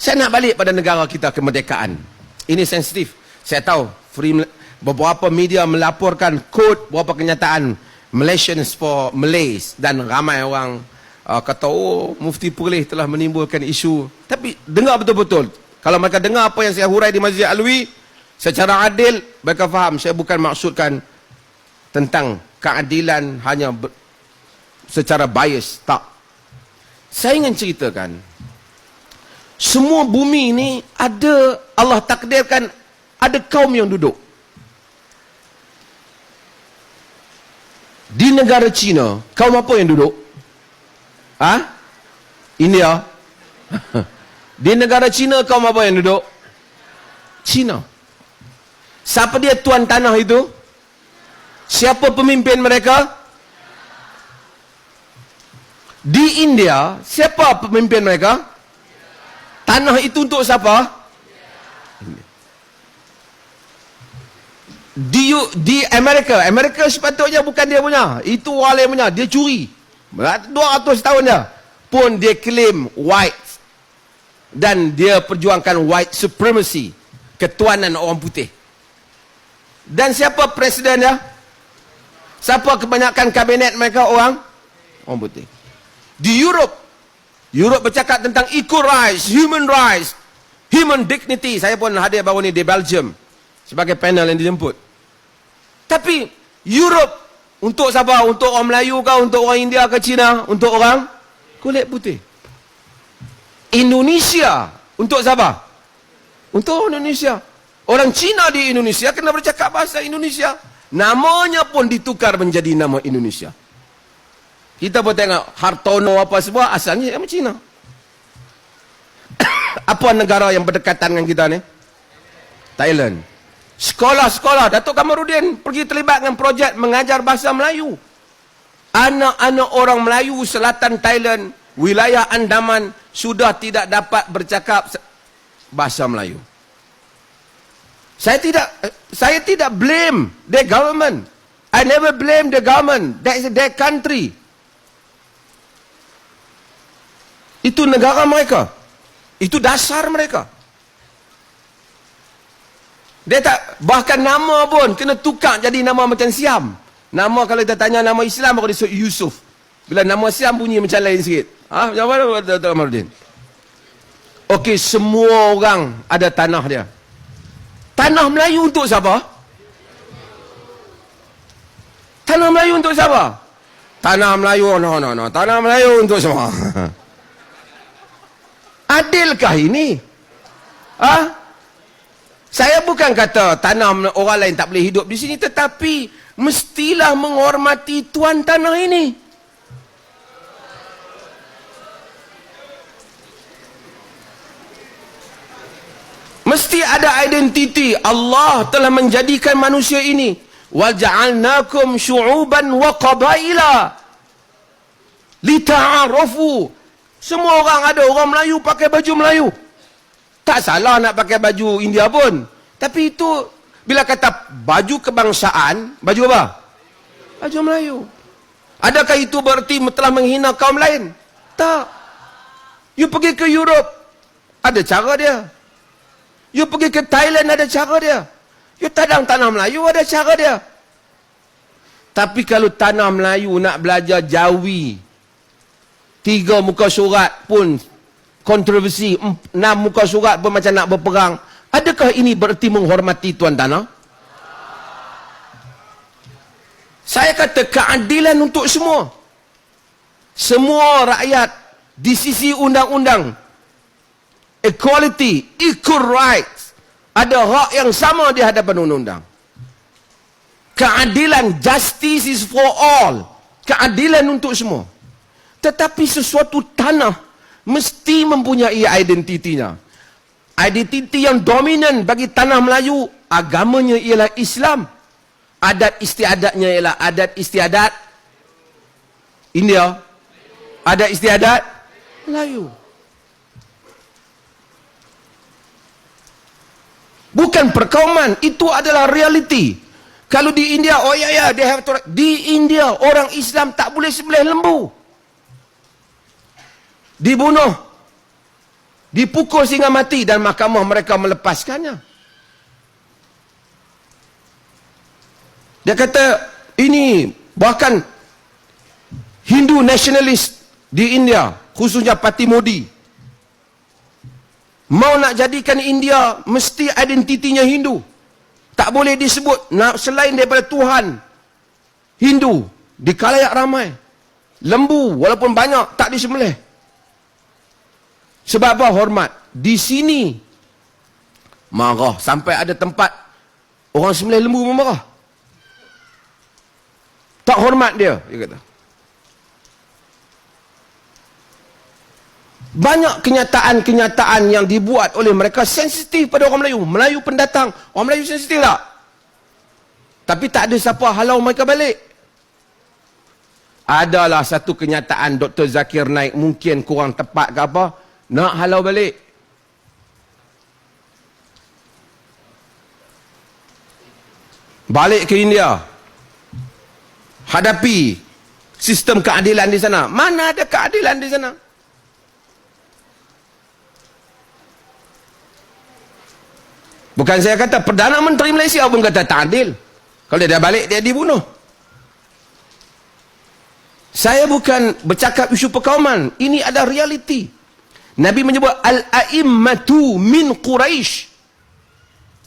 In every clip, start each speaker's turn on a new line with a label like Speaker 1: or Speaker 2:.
Speaker 1: Saya nak balik pada negara kita, kemerdekaan. Ini sensitif. Saya tahu beberapa media melaporkan kod beberapa kenyataan Malaysians for Malays, dan ramai orang kata, oh, Mufti Perlis telah menimbulkan isu. Tapi dengar betul-betul. Kalau mereka dengar apa yang saya hurai di Masjid Alwi secara adil, mereka faham saya bukan maksudkan tentang keadilan hanya secara bias, tak. Saya ingin ceritakan, semua bumi ini ada, Allah takdirkan ada kaum yang duduk. Di negara China, kaum apa yang duduk? India. Di negara China, kaum apa yang duduk? China. Siapa dia tuan tanah itu? Siapa pemimpin mereka? Di India, siapa pemimpin mereka? Tanah itu untuk siapa? Di Amerika, Amerika sepatutnya bukan dia punya, itu wali punya, dia curi 200 tahun dia pun dia claim white, dan dia perjuangkan white supremacy, ketuanan orang putih. Dan siapa presiden dia? Siapa kebanyakan kabinet mereka? Orang putih. Di Europe bercakap tentang equal rights, human dignity. Saya pun hadir baru ni di Belgium sebagai panel yang dijemput. Tapi Europe untuk siapa? Untuk orang Melayu ke? Untuk orang India ke Cina? Untuk orang kulit putih. Indonesia untuk siapa? Untuk Indonesia. Orang Cina di Indonesia kena bercakap bahasa Indonesia. Namanya pun ditukar menjadi nama Indonesia. Kita pun tengok Hartono apa semua, asalnya yang Cina. Apa negara yang berdekatan dengan kita ni? Thailand. Sekolah-sekolah, Datuk Kamarudin pergi terlibat dengan projek mengajar bahasa Melayu. Anak-anak orang Melayu selatan Thailand, wilayah Andaman, sudah tidak dapat bercakap bahasa Melayu. Saya tidak blame the government. I never blame the government. That is their country. Itu negara mereka. Itu dasar mereka. Dia tak, bahkan nama pun kena tukar jadi nama macam Siam. Nama kalau kita tanya nama Islam, aku disebut Yusuf. Bila nama Siam bunyi macam lain sikit. Macam mana Datuk Kamarudin? Okey, semua orang ada tanah dia. Tanah Melayu untuk siapa? Tanah Melayu untuk siapa? Tanah Melayu, no. Tanah Melayu untuk semua. Adilkah ini? Saya bukan kata tanah orang lain tak boleh hidup di sini, tetapi mestilah menghormati tuan tanah ini. Mesti ada identiti. Allah telah menjadikan manusia ini, wa ja'alnakum syu'uban wa qabaila lita'arafu. Semua orang ada, orang Melayu pakai baju Melayu. Tak salah nak pakai baju India pun. Tapi itu, bila kata baju kebangsaan, baju apa? Baju Melayu. Adakah itu berarti telah menghina kaum lain? Tak. You pergi ke Europe, ada cara dia. You pergi ke Thailand, ada cara dia. You tadang tanah Melayu, ada cara dia. Tapi kalau tanah Melayu nak belajar Jawi, 3 muka surat pun kontroversi, 6 muka surat pun macam nak berperang. Adakah ini berarti menghormati tuan tanah? Saya kata keadilan untuk semua. Semua rakyat di sisi undang-undang. Equality, equal rights. Ada hak yang sama di hadapan undang-undang. Keadilan, justice is for all. Keadilan untuk semua. Tetapi sesuatu tanah mesti mempunyai identitinya. Identiti yang dominan bagi tanah Melayu, agamanya ialah Islam. Adat istiadatnya ialah adat istiadat India. Adat istiadat Melayu. Bukan perkauman, itu adalah realiti. Kalau di India, oh ya, di India orang Islam tak boleh sembelih lembu. Dibunuh. Dipukul sehingga mati dan mahkamah mereka melepaskannya. Dia kata, ini bahkan Hindu nasionalis di India, khususnya Parti Modi, mau nak jadikan India mesti identitinya Hindu. Tak boleh disebut selain daripada Tuhan Hindu di khalayak ramai. Lembu walaupun banyak tak disembelih. Sebab apa? Hormat. Di sini marah sampai ada tempat orang sembelih lembu pun marah. Tak hormat dia kata. Banyak kenyataan-kenyataan yang dibuat oleh mereka sensitif pada orang Melayu. Melayu pendatang, orang Melayu sensitif tak? Tapi tak ada siapa halau mereka balik. Adalah satu kenyataan Dr. Zakir Naik, mungkin kurang tepat ke apa, nak halau balik. Balik ke India. Hadapi sistem keadilan di sana. Mana ada keadilan di sana? Bukan saya kata, Perdana Menteri Malaysia pun kata tak adil. Kalau dia dah balik, dia dibunuh. Saya bukan bercakap isu perkauman. Ini ada realiti. Nabi menyebut al-a'immatu min Quraisy.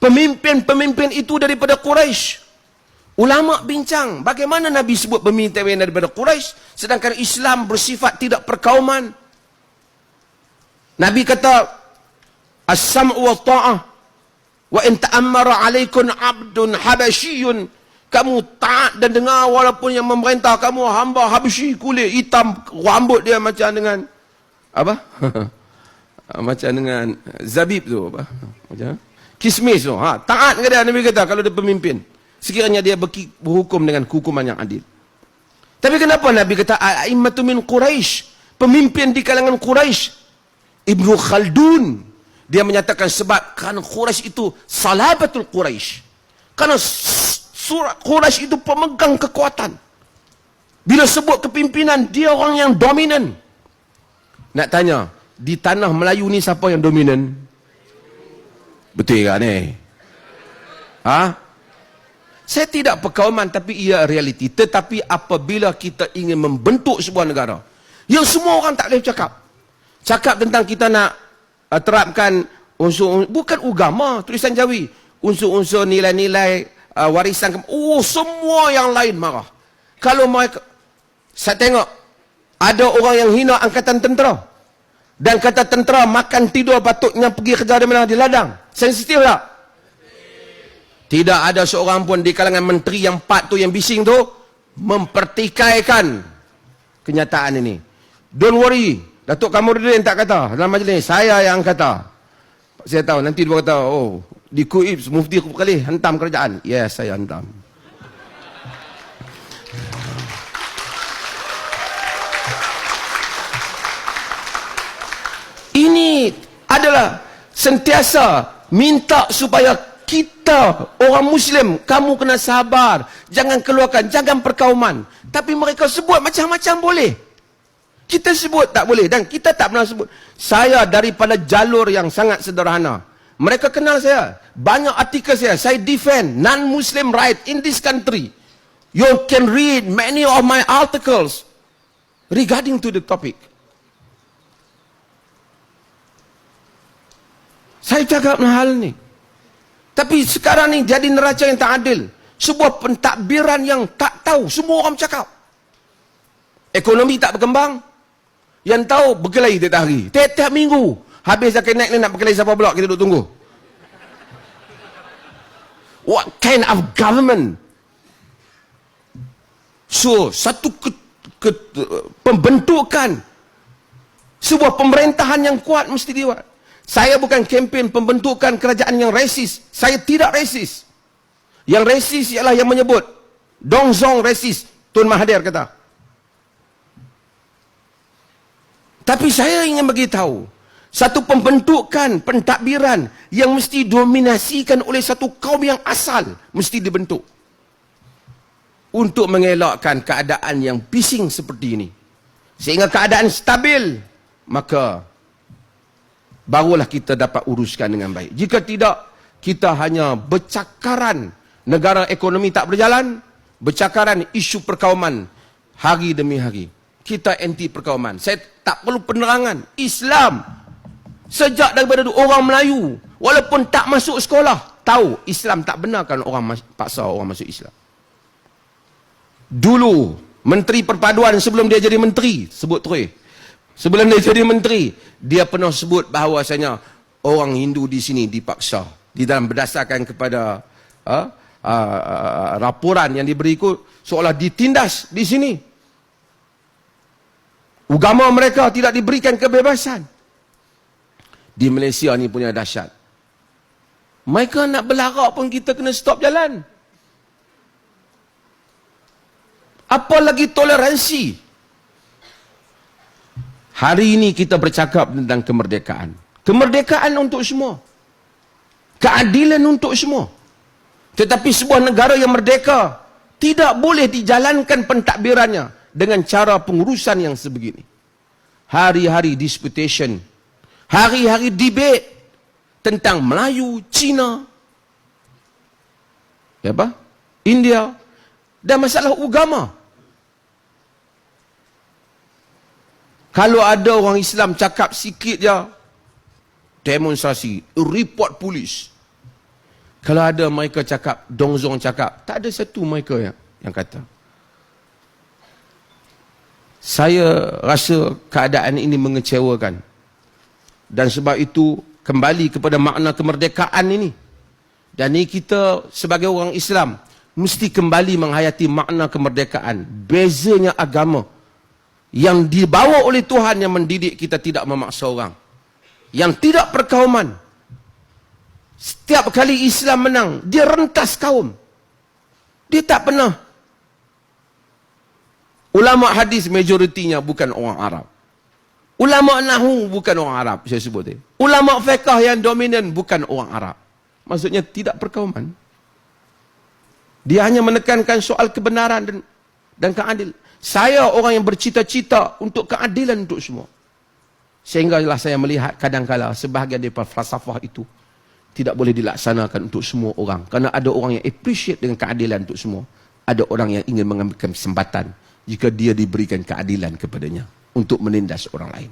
Speaker 1: Pemimpin-pemimpin itu daripada Quraisy. Ulama bincang, bagaimana Nabi sebut pemimpin daripada Quraisy, sedangkan Islam bersifat tidak perkauman. Nabi kata, as-sam'u wa ta'ah. Wa in ta'ammara alaikum abdun habasyiyun, kamu taat dan dengar walaupun yang memerintah kamu hamba Habsyi, kulit hitam, rambut dia macam dengan apa? Macam dengan zabib tu apa? Macam kismis tu. Taat ke dia, Nabi kata kalau dia pemimpin. Sekiranya dia berhukum dengan hukuman yang adil. Tapi kenapa Nabi kata a'immatu min Quraisy, pemimpin di kalangan Quraisy? Ibnu Khaldun dia menyatakan sebab kerana Quraisy itu salabatul Quraisy. Kerana Quraisy itu pemegang kekuatan. Bila sebut kepimpinan, dia orang yang dominan. Nak tanya, di tanah Melayu ni siapa yang dominan? Betul tak ni? Saya tidak perkauman, tapi ia realiti. Tetapi apabila kita ingin membentuk sebuah negara, yang semua orang tak boleh cakap tentang kita nak terapkan unsur, bukan agama, tulisan Jawi, unsur-unsur nilai-nilai warisan, semua yang lain marah. Kalau mereka, saya tengok ada orang yang hina angkatan tentera dan kata tentera makan tidur patutnya pergi kerja di mana, di ladang. Sensitif tak? Tidak ada seorang pun di kalangan menteri yang 4 tu, yang bising tu, mempertikaikan kenyataan ini. Don't worry, Datuk Kamarudin tak kata dalam majlis, saya yang kata. Saya tahu nanti dia kata, oh di Kuib mufti kali hantam kerajaan. Yes, saya hantam. Ini adalah sentiasa minta supaya kita orang Muslim, kamu kena sabar, jangan keluarkan, jangan perkauman. Tapi mereka sebut macam-macam boleh. Kita sebut tak boleh, dan kita tak pernah sebut. Saya daripada jalur yang sangat sederhana. Mereka kenal saya. Banyak artikel saya defend non-Muslim right in this country. You can read many of my articles regarding to the topic. Saya cakap hal ni. Tapi sekarang ni jadi neraca yang tak adil. Sebuah pentadbiran yang tak tahu. Semua orang cakap. Ekonomi tak berkembang. Yang tahu berkelahi tiap hari. Tiap minggu. Habis zakat naik ni nak berkelahi siapa pula, kita duduk tunggu. What kind of government? So, satu pembentukan sebuah pemerintahan yang kuat mesti dibuat. Saya bukan kempen pembentukan kerajaan yang resis. Saya tidak resis. Yang resis ialah yang menyebut Dong Zong resis. Tun Mahathir kata. Tapi saya ingin beritahu, satu pembentukan, pentadbiran yang mesti dominasikan oleh satu kaum yang asal, mesti dibentuk. Untuk mengelakkan keadaan yang bising seperti ini. Sehingga keadaan stabil, maka barulah kita dapat uruskan dengan baik. Jika tidak, kita hanya bercakaran negara ekonomi tak berjalan, bercakaran isu perkauman hari demi hari. Kita anti perkauman. Saya tak perlu penerangan. Islam sejak daripada orang Melayu, walaupun tak masuk sekolah, tahu Islam tak benarkan orang paksa orang masuk Islam. Dulu Menteri Perpaduan sebelum dia jadi menteri, sebut terus. Sebelum dia jadi menteri, dia pernah sebut bahawasanya orang Hindu di sini dipaksa. Di dalam berdasarkan kepada laporan yang diberikan, seolah ditindas di sini. Agama mereka tidak diberikan kebebasan. Di Malaysia ni punya dahsyat. Mereka nak berlarak pun kita kena stop jalan. Apalagi toleransi. Hari ini kita bercakap tentang kemerdekaan. Kemerdekaan untuk semua. Keadilan untuk semua. Tetapi sebuah negara yang merdeka tidak boleh dijalankan pentadbirannya dengan cara pengurusan yang sebegini. Hari-hari disputation. Hari-hari debate tentang Melayu, Cina, India, dan masalah agama. Kalau ada orang Islam cakap sikit je, demonstrasi, report polis. Kalau ada mereka cakap, Dongzong cakap, tak ada satu mereka yang kata. Saya rasa keadaan ini mengecewakan. Dan sebab itu, kembali kepada makna kemerdekaan ini. Dan ini kita sebagai orang Islam, mesti kembali menghayati makna kemerdekaan. Bezanya agama. Yang dibawa oleh Tuhan yang mendidik kita tidak memaksa orang. Yang tidak perkauman. Setiap kali Islam menang, dia rentas kaum. Dia tak pernah. Ulama hadis majoritinya bukan orang Arab. Ulama Nahu bukan orang Arab, saya sebut. Ulama fiqh yang dominan bukan orang Arab. Maksudnya tidak perkauman. Dia hanya menekankan soal kebenaran dan keadilan. Saya orang yang bercita-cita untuk keadilan untuk semua. Sehinggalah saya melihat kadang-kala sebahagian daripada falsafah itu tidak boleh dilaksanakan untuk semua orang. Kerana ada orang yang appreciate dengan keadilan untuk semua. Ada orang yang ingin mengambil kesempatan jika dia diberikan keadilan kepadanya untuk menindas orang lain.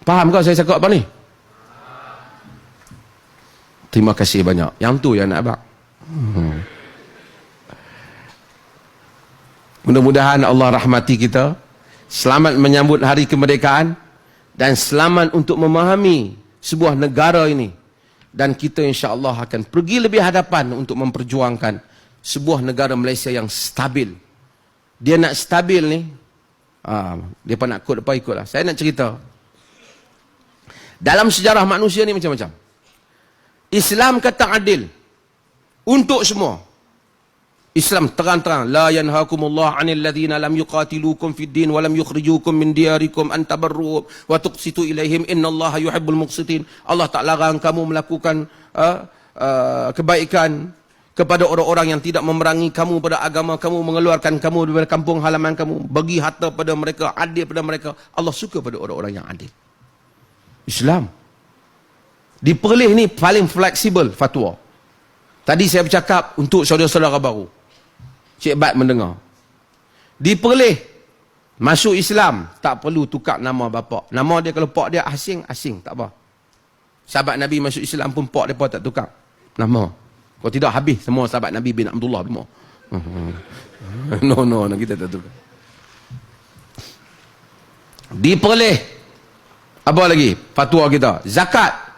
Speaker 1: Faham kau saya cakap apa ni? Terima kasih banyak. Yang tu yang nak abang. Mudah-mudahan Allah rahmati kita. Selamat menyambut hari kemerdekaan. Dan selamat untuk memahami sebuah negara ini. Dan kita insya-Allah akan pergi lebih hadapan untuk memperjuangkan sebuah negara Malaysia yang stabil. Dia nak stabil ni. Dia pun nak ikut apa ikutlah. Saya nak cerita. Dalam sejarah manusia ni macam-macam. Islam kata adil. Untuk semua. Islam terang-terang, la yanhaakumullah 'anil ladzina lam yuqatilukum fid din wa lam yukhrijukum min diyarikum an tabarru wa tuqsitu ilaihim innallaha yuhibbul muqsitin. Allah tak larang kamu melakukan kebaikan kepada orang-orang yang tidak memerangi kamu pada agama kamu, mengeluarkan kamu dari kampung halaman kamu, bagi harta pada mereka, adil pada mereka. Allah suka pada orang-orang yang adil. Islam. Di Perlis ni paling fleksibel fatwa. Tadi saya bercakap untuk saudara-saudara baru. Cik Bat mendengar. Di Perlis, masuk Islam, tak perlu tukar nama bapa. Nama dia kalau pak dia asing, tak apa. Sahabat Nabi masuk Islam pun pak dia pun tak tukar nama. Kalau tidak habis semua sahabat Nabi bin Abdullah semua. No, kita tak tukar. Di Perlis, apa lagi? Fatwa kita. Zakat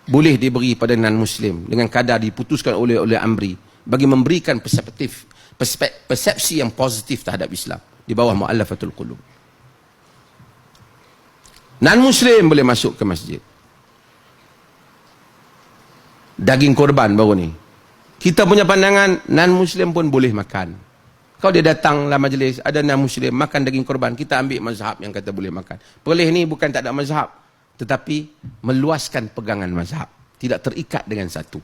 Speaker 1: boleh diberi pada non-Muslim dengan kadar diputuskan oleh Amri bagi memberikan persepsi yang positif terhadap Islam di bawah mu'allafatul qulub. Non-Muslim boleh masuk ke masjid. Daging korban baru ni. Kita punya pandangan non-Muslim pun boleh makan. Kalau dia datang dalam majlis, ada non-Muslim makan daging korban, kita ambil mazhab yang kata boleh makan. Perlis ni bukan tak ada mazhab, tetapi meluaskan pegangan mazhab. Tidak terikat dengan satu.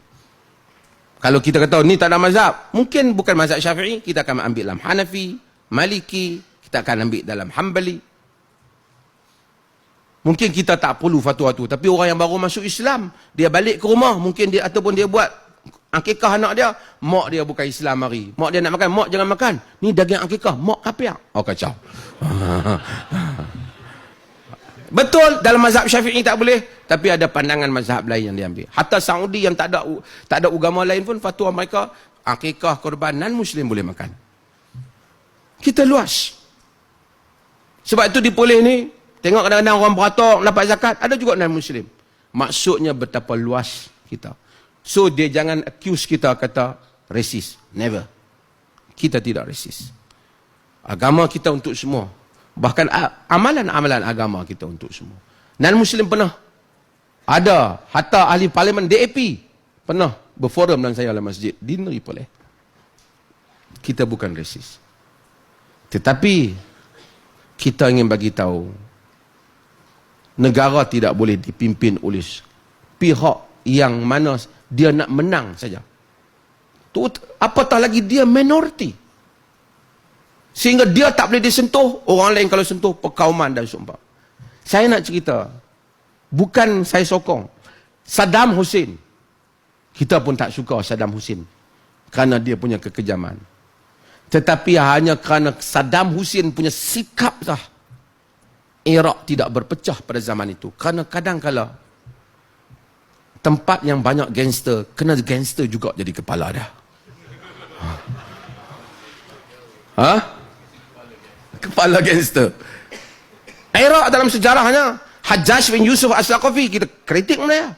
Speaker 1: Kalau kita kata ni tak ada mazhab, mungkin bukan mazhab Syafi'i, kita akan ambil dalam Hanafi, Maliki, kita akan ambil dalam Hambali. Mungkin kita tak perlu fatwa tu, tapi orang yang baru masuk Islam, dia balik ke rumah, mungkin dia ataupun dia buat akikah anak dia, mak dia bukan Islam hari. Mak dia nak makan, mak jangan makan. Ni daging akikah, mak kafir. Oh kacau. Betul dalam mazhab Syafi'i tak boleh, tapi ada pandangan mazhab lain yang diambil. Hatta Saudi yang tak ada agama lain pun fatwa mereka akikah korban non muslim boleh makan. Kita luas. Sebab itu di Perlis ni tengok kadang-kadang orang beratok dapat zakat, ada juga non muslim. Maksudnya betapa luas kita. So dia jangan accuse kita kata racist. Never. Kita tidak racist. Agama kita untuk semua. Bahkan amalan-amalan agama kita untuk semua. Non-Muslim pernah ada. Hatta ahli parlimen DAP pernah berforum dengan saya dalam masjid. Dineri boleh. Kita bukan racist. Tetapi kita ingin bagi tahu negara tidak boleh dipimpin oleh pihak yang mana dia nak menang saja. Apatah lagi dia minoriti. Sehingga dia tak boleh disentuh, orang lain kalau sentuh perkauman dan sumpah. Saya nak cerita, bukan saya sokong. Saddam Hussein, kita pun tak suka Saddam Hussein kerana dia punya kekejaman. Tetapi hanya kerana Saddam Hussein punya sikap sah, Iraq tidak berpecah pada zaman itu. Kerana kadang-kala tempat yang banyak gangster, kena gangster juga jadi kepala dia. Kepala gangster. Iraq dalam sejarahnya, Hajjaj bin Yusuf As-Saqafi, kita kritik dia.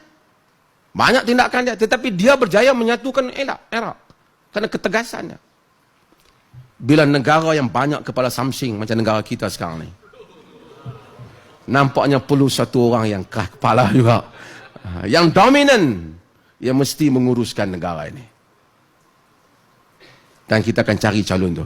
Speaker 1: Banyak tindakan dia, tetapi dia berjaya menyatukan Iraq kerana ketegasannya. Bila negara yang banyak kepala samsing macam negara kita sekarang ni, nampaknya perlu satu orang yang kepala juga, yang dominan, yang mesti menguruskan negara ini. Dan kita akan cari calon tu.